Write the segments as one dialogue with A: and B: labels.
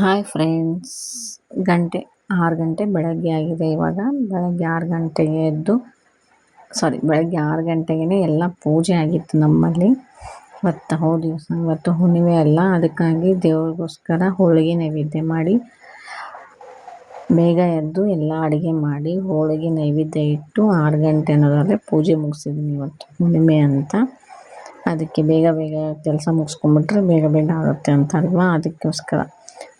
A: Hi friends. ಗಂಟೆ 6 ಗಂಟೆ ಬೆಳಗ್ಗೆ ಆಗಿದೆ. ಇವಾಗ ಬೆಳಗ್ಗೆ 6 ಗಂಟೆಗೆ ಎದ್ದು ಬೆಳಗ್ಗೆ 6 ಗಂಟೆಗೆ ಎಲ್ಲ ಪೂಜೆ ಆಗಿತ್ತು ನಮ್ಮಲ್ಲಿ. ಇವತ್ತು ಹುಣ್ಣಿಮೆ ಅಲ್ಲ, ಅದಕ್ಕಾಗಿ ದೇವ್ರಿಗೋಸ್ಕರ ಹೋಳಿಗೆ ನೈವೇದ್ಯ ಮಾಡಿ ಬೇಗ ಎದ್ದು ಎಲ್ಲ ಅಡುಗೆ ಮಾಡಿ ಹೋಳಿಗೆ ನೈವೇದ್ಯ ಇಟ್ಟು 6 ಗಂಟೆ ಅನ್ನೋದ್ರಲ್ಲೇ ಪೂಜೆ ಮುಗಿಸಿದ್ದೀನಿ. ಇವತ್ತು ಹುಣ್ಣಿಮೆ ಅಂತ, ಅದಕ್ಕೆ ಬೇಗ ಕೆಲಸ ಮುಗಿಸ್ಕೊಂಬಿಟ್ರೆ ಬೇಗ ಆಗುತ್ತೆ ಅಂತ ಅಲ್ವಾ, ಅದಕ್ಕೋಸ್ಕರ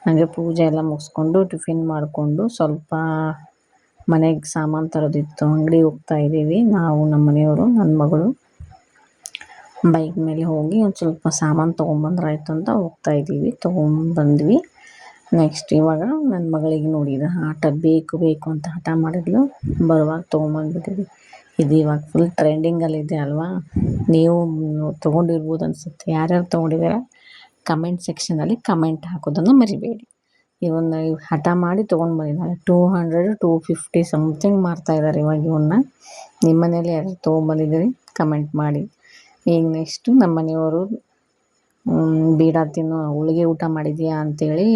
A: ಹಾಗೆ ಪೂಜೆ ಎಲ್ಲ ಮುಗಿಸ್ಕೊಂಡು ಟಿಫಿನ್ ಮಾಡಿಕೊಂಡು ಸ್ವಲ್ಪ ಮನೆಗೆ ಸಾಮಾನು ತರೋದಿತ್ತು. ಅಂಗಡಿ ಹೋಗ್ತಾ ಇದ್ದೀವಿ ನಾವು, ನಮ್ಮ ಮನೆಯವರು, ನನ್ನ ಮಗಳು ಬೈಕ್ ಮೇಲೆ ಹೋಗಿ ಒಂದು ಸ್ವಲ್ಪ ಸಾಮಾನು ತೊಗೊಂಬಂದ್ರಾಯ್ತು ಅಂತ ಹೋಗ್ತಾ ಇದ್ದೀವಿ. ತೊಗೊಂಬಂದ್ವಿ. ನೆಕ್ಸ್ಟ್ ಇವಾಗ ನನ್ನ ಮಗಳಿಗೆ ನೋಡಿದ ಆಟ ಬೇಕು ಅಂತ ಹಠ ಮಾಡಿದ್ಲು. ಬರುವಾಗ ತೊಗೊಂಬಂದ್ಬಿಟ್ಟಿದ್ವಿ. ಇದು ಇವಾಗ ಫುಲ್ ಟ್ರೆಂಡಿಂಗಲ್ಲಿದೆ ಅಲ್ವಾ, ನೀವು ತೊಗೊಂಡಿರ್ಬೋದು ಅನಿಸುತ್ತೆ. ಯಾರ್ಯಾರು ತೊಗೊಂಡಿದ್ದೀರ ಕಮೆಂಟ್ ಸೆಕ್ಷನಲ್ಲಿ ಕಮೆಂಟ್ ಹಾಕೋದನ್ನು ಮರಿಬೇಡಿ. ಇವನ್ನ ಹಠ ಮಾಡಿ ತೊಗೊಂಡು ಬಂದಿದ್ದಾರೆ. 200 250 ಸಮಥಿಂಗ್ ಮಾರ್ತಾಯಿದ್ದಾರೆ ಇವಾಗ ಇವನ್ನ. ನಿಮ್ಮ ಮನೇಲಿ ಯಾರು ತೊಗೊಂಬಂದಿದ್ದೀರಿ ಕಮೆಂಟ್ ಮಾಡಿ. ಈಗ ನೆಕ್ಸ್ಟು ನಮ್ಮ ಮನೆಯವರು ಬೀಡ ಹೋಳಿಗೆ ಊಟ ಮಾಡಿದ್ಯಾ ಅಂತೇಳಿ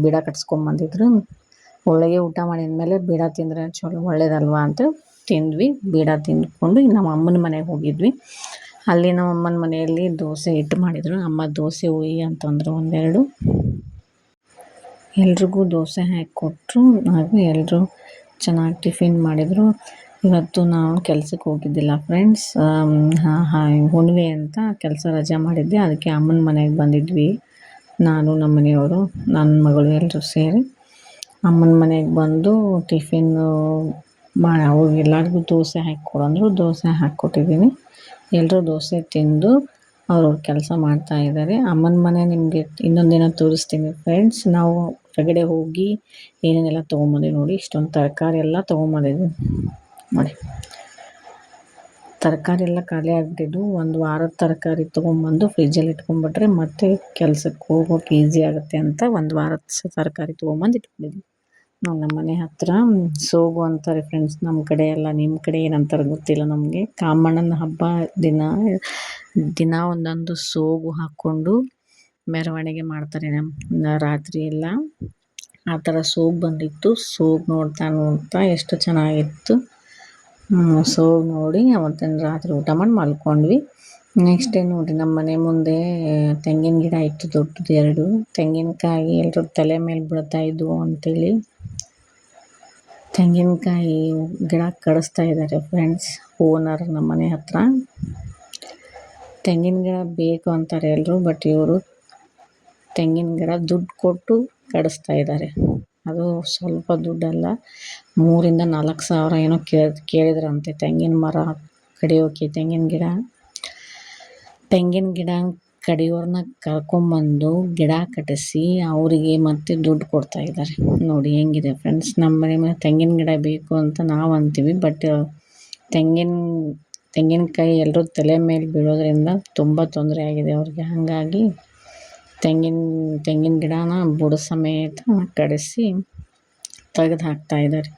A: ಬೀಡ ಕಟ್ಸ್ಕೊಂಬಂದಿದ್ರು. ಹೋಳಿಗೆ ಊಟ ಮಾಡಿದ್ಮೇಲೆ ಬೀಡ ತಿಂದರೆ ಚಲೋ ಒಳ್ಳೇದಲ್ವಾ ಅಂತ ತಿಂದ್ವಿ. ಬೀಡ ತಿಂದ್ಕೊಂಡು ನಮ್ಮ ಅಮ್ಮನ ಮನೆಗೆ ಹೋಗಿದ್ವಿ. ಅಲ್ಲಿ ನಮ್ಮ ಅಮ್ಮನ ಮನೆಯಲ್ಲಿ ದೋಸೆ ಹಿಟ್ಟು ಮಾಡಿದರು. ಅಮ್ಮ ದೋಸೆ ಹುಯಿ ಅಂತಂದರು ಒಂದೆರಡು. ಎಲ್ರಿಗೂ ದೋಸೆ ಹಾಕಿಕೊಟ್ರು. ಹಾಗೂ ಎಲ್ಲರೂ ಚೆನ್ನಾಗಿ ಟಿಫಿನ್ ಮಾಡಿದರು. ಇವತ್ತು ನಾವು ಕೆಲಸಕ್ಕೆ ಹೋಗಿದ್ದಿಲ್ಲ ಫ್ರೆಂಡ್ಸ್. ಹುಣ್ಣಿಮೆ ಅಂತ ಕೆಲಸ ರಜೆ ಮಾಡಿದ್ದೆ. ಅದಕ್ಕೆ ಅಮ್ಮನ ಮನೆಗೆ ಬಂದಿದ್ವಿ. ನಾನು, ನಮ್ಮ ಮನೆಯವರು, ನನ್ನ ಮಗಳು ಎಲ್ಲರೂ ಸೇರಿ ಅಮ್ಮನ ಮನೆಗೆ ಬಂದು ಟಿಫಿನ್ನು ಅವ್ರಿಗೆಲ್ಲರಿಗೂ ದೋಸೆ ಹಾಕಿಕೊಡಂದ್ರು. ದೋಸೆ ಹಾಕ್ಕೊಟ್ಟಿದ್ದೀನಿ. ಎಲ್ಲರೂ ದೋಸೆ ತಿಂದು ಅವ್ರವ್ರ ಕೆಲಸ ಮಾಡ್ತಾಯಿದ್ದಾರೆ. ಅಮ್ಮನ ಮನೆ ನಿಮಗೆ ಇನ್ನೊಂದಿನ ತೋರಿಸ್ತೀನಿ ಫ್ರೆಂಡ್ಸ್. ನಾವು ಹೊರಗಡೆ ಹೋಗಿ ಏನೇನೆಲ್ಲ ತೊಗೊಂಬಂದಿವಿ ನೋಡಿ. ಇಷ್ಟೊಂದು ತರಕಾರಿ ಎಲ್ಲ ತೊಗೊಂಬಂದಿದ್ವಿ ನೋಡಿ. ತರಕಾರಿ ಎಲ್ಲ ಖಾಲಿ ಆಗಿಬಿಟ್ಟಿದ್ವು. ಒಂದು ವಾರದ ತರಕಾರಿ ತೊಗೊಂಬಂದು ಫ್ರಿಜ್ಜಲ್ಲಿ ಇಟ್ಕೊಂಡ್ಬಿಟ್ರೆ ಮತ್ತೆ ಕೆಲಸಕ್ಕೆ ಹೋಗೋಕೆ ಈಸಿ ಆಗುತ್ತೆ ಅಂತ ಒಂದು ವಾರದ ತರಕಾರಿ ತೊಗೊಂಬಂದು ಇಟ್ಕೊಂಡಿದ್ವಿ. ನಮ್ಮ ಮನೆ ಹತ್ತಿರ ಸೋಗು ಅಂತಾರೆ ಫ್ರೆಂಡ್ಸ್ ನಮ್ಮ ಕಡೆ ಎಲ್ಲ. ನಿಮ್ಮ ಕಡೆ ಏನಂತಾರೆ ಗೊತ್ತಿಲ್ಲ ನಮಗೆ. ಕಾಮಣ್ಣನ ಹಬ್ಬ ದಿನ ಒಂದೊಂದು ಸೋಗು ಹಾಕ್ಕೊಂಡು ಮೆರವಣಿಗೆ ಮಾಡ್ತಾರೆ ರಾತ್ರಿ ಎಲ್ಲ. ಆ ಥರ ಸೋಗು ಬಂದಿತ್ತು. ಸೋಗು ನೋಡ್ತಾ ಎಷ್ಟು ಚೆನ್ನಾಗಿತ್ತು. ಸೋಗು ನೋಡಿ ಅವತ್ತಿನ ರಾತ್ರಿ ಊಟ ಮಾಡಿ ಮಲ್ಕೊಂಡ್ವಿ. ನೆಕ್ಸ್ಟ್ ಡೇ ನೋಡಿ, ನಮ್ಮ ಮನೆ ಮುಂದೆ ತೆಂಗಿನ ಗಿಡ ಇತ್ತು ದೊಡ್ಡದು 2. ತೆಂಗಿನಕಾಯಿ ಎಲ್ಲರೂ ತಲೆ ಮೇಲೆ ಬೀಳ್ತಾ ಇದ್ವು ಅಂತೇಳಿ ತೆಂಗಿನಕಾಯಿ ಗಿಡ ಕಡಿಸ್ತಾ ಇದ್ದಾರೆ ಫ್ರೆಂಡ್ಸ್ ಓನರ್ ನಮ್ಮ ಮನೆ ಹತ್ರ. ತೆಂಗಿನ ಗಿಡ ಬೇಕು ಅಂತಾರೆ ಎಲ್ಲರೂ, ಬಟ್ ಇವರು ತೆಂಗಿನ ಗಿಡ ದುಡ್ಡು ಕೊಟ್ಟು ಕಡಿಸ್ತಾ ಇದ್ದಾರೆ. ಅದು ಸ್ವಲ್ಪ ದುಡ್ಡಲ್ಲ, 3,000-4,000 ಸಾವಿರ ಏನೋ ಕೇಳಿದ್ರಂತೆ ತೆಂಗಿನ ಮರ ಕಡಿಯೋಕೆ. ತೆಂಗಿನ ಗಿಡ ಕಡಿಯೋರನ್ನ ಕರ್ಕೊಂಬಂದು ಗಿಡ ಕಟ್ಟಿಸಿ ಅವರಿಗೆ ಮತ್ತೆ ದುಡ್ಡು ಕೊಡ್ತಾ ಇದ್ದಾರೆ. ನೋಡಿ ಹೆಂಗಿದೆ ಫ್ರೆಂಡ್ಸ್. ನಮ್ಮ ಮನೆ ಮೇಲೆ ತೆಂಗಿನ ಗಿಡ ಬೇಕು ಅಂತ ನಾವು ಅಂತೀವಿ, ಬಟ್ ತೆಂಗಿನಕಾಯಿ ಎಲ್ಲರೂ ತಲೆ ಮೇಲೆ ಬೀಳೋದ್ರಿಂದ ತುಂಬ ತೊಂದರೆ ಆಗಿದೆ ಅವ್ರಿಗೆ. ಹಾಗಾಗಿ ತೆಂಗಿನ ಗಿಡನ ಬುಡ ಸಮೇತ ಕಡಿಸಿ ತೆಗೆದು ಹಾಕ್ತಾಯಿದ್ದಾರೆ.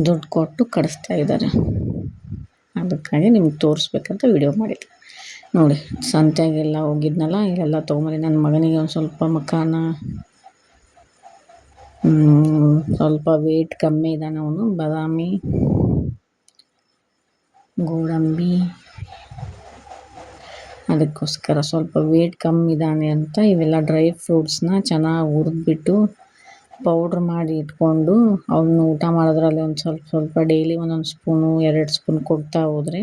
A: ದುಡ್ಡು ಕೊಟ್ಟು ಕಡಿಸ್ತಾ ಇದ್ದಾರೆ. ಅದಕ್ಕಾಗಿ ನಿಮ್ಗೆ ತೋರಿಸ್ಬೇಕಂತ ವಿಡಿಯೋ ಮಾಡಿದ್ದೆ ನೋಡಿ. ಸಂತೆಗೆಲ್ಲ ಹೋಗಿದ್ನಲ್ಲ, ಇಲ್ಲೆಲ್ಲ ತೊಗೊಂಬಂದು ನನ್ನ ಮಗನಿಗೆ ಒಂದು ಸ್ವಲ್ಪ ಮಖಾನ ಸ್ವಲ್ಪ ವೆಯ್ಟ್ ಕಮ್ಮಿ ಇದ್ದಾನೆ ಅವನು. ಬಾದಾಮಿ, ಗೋಡಂಬಿ, ಅದಕ್ಕೋಸ್ಕರ ಸ್ವಲ್ಪ ವೇಟ್ ಕಮ್ಮಿ ಇದ್ದಾನೆ ಅಂತ ಇವೆಲ್ಲ ಡ್ರೈ ಫ್ರೂಟ್ಸ್ನ ಚೆನ್ನಾಗಿ ಹುರಿದ್ಬಿಟ್ಟು ಪೌಡ್ರ್ ಮಾಡಿ ಇಟ್ಕೊಂಡು ಅವನ್ನ ಊಟ ಮಾಡೋದ್ರಲ್ಲಿ ಒಂದು ಸ್ವಲ್ಪ ಡೈಲಿ ಒಂದೊಂದು ಸ್ಪೂನು 2 ಸ್ಪೂನ್ ಕೊಡ್ತಾ ಹೋದರೆ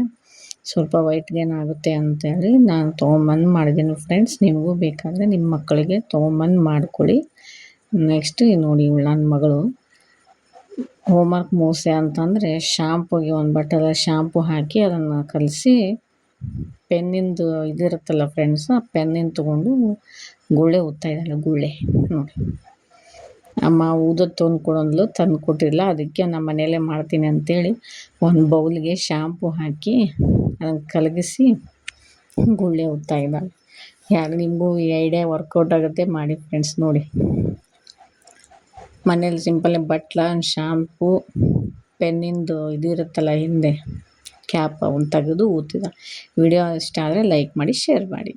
A: ಸ್ವಲ್ಪ ವೈಟ್ ಗೇನ್ ಆಗುತ್ತೆ ಅಂತೇಳಿ ನಾನು ತೊಗೊಂಬಂದು ಮಾಡಿದ್ದೀನಿ ಫ್ರೆಂಡ್ಸ್. ನಿಮಗೂ ಬೇಕಾದರೆ ನಿಮ್ಮ ಮಕ್ಕಳಿಗೆ ತೊಗೊಂಬಂದು ಮಾಡ್ಕೊಳ್ಳಿ. ನೆಕ್ಸ್ಟ್ ನೋಡಿ, ನನ್ನ ಮಗಳು ಹೋಮ್ವರ್ಕ್ ಮುಗಿಸೆ ಅಂತಂದರೆ ಶಾಂಪುಗೆ ಒಂದು ಬಟ್ಟಲಲ್ಲಿ ಶಾಂಪು ಹಾಕಿ ಅದನ್ನು ಕಲಸಿ ಪೆನ್ನಿಂದು ಇದಿರುತ್ತಲ್ಲ ಫ್ರೆಂಡ್ಸ್, ಆ ಪೆನ್ನಿಂದ ತೊಗೊಂಡು ಗುಳ್ಳೆ ಊದ್ತಾ ಇದ್ದಾಳೆ. ಗುಳ್ಳೆ ನೋಡಿ, ಅಮ್ಮ ಊದೋದು ತಂದು ಕೊಟ್ಟಿಲ್ಲ. ಅದಕ್ಕೆ ನಮ್ಮ ಮನೆಯಲ್ಲೇ ಮಾಡ್ತೀನಿ ಅಂತೇಳಿ ಒಂದು ಬೌಲ್ಗೆ ಶಾಂಪು ಹಾಕಿ ಅದನ್ನು ಕಲಗಿಸಿ ಗುಳ್ಳೆ ಊದ್ತಾ ಇದ್ದಾಳೆ. ಯಾರು ನಿಮಗೂ ಈ ಐಡಿಯಾ ವರ್ಕೌಟ್ ಆಗುತ್ತೆ ಮಾಡಿ ಫ್ರೆಂಡ್ಸ್. ನೋಡಿ, ಮನೇಲಿ ಸಿಂಪಲ್ಲಾಗಿ ಬಟ್ಲ, ಶಾಂಪು, ಪೆನ್ನಿಂದು ಇದಿರುತ್ತಲ್ಲ ಹಿಂದೆ ಕ್ಯಾಪ್, ಅವನ್ನ ತೆಗೆದು ಊದ್ತಿದ್ದ. ವಿಡಿಯೋ ಇಷ್ಟ ಆದರೆ ಲೈಕ್ ಮಾಡಿ, ಶೇರ್ ಮಾಡಿ.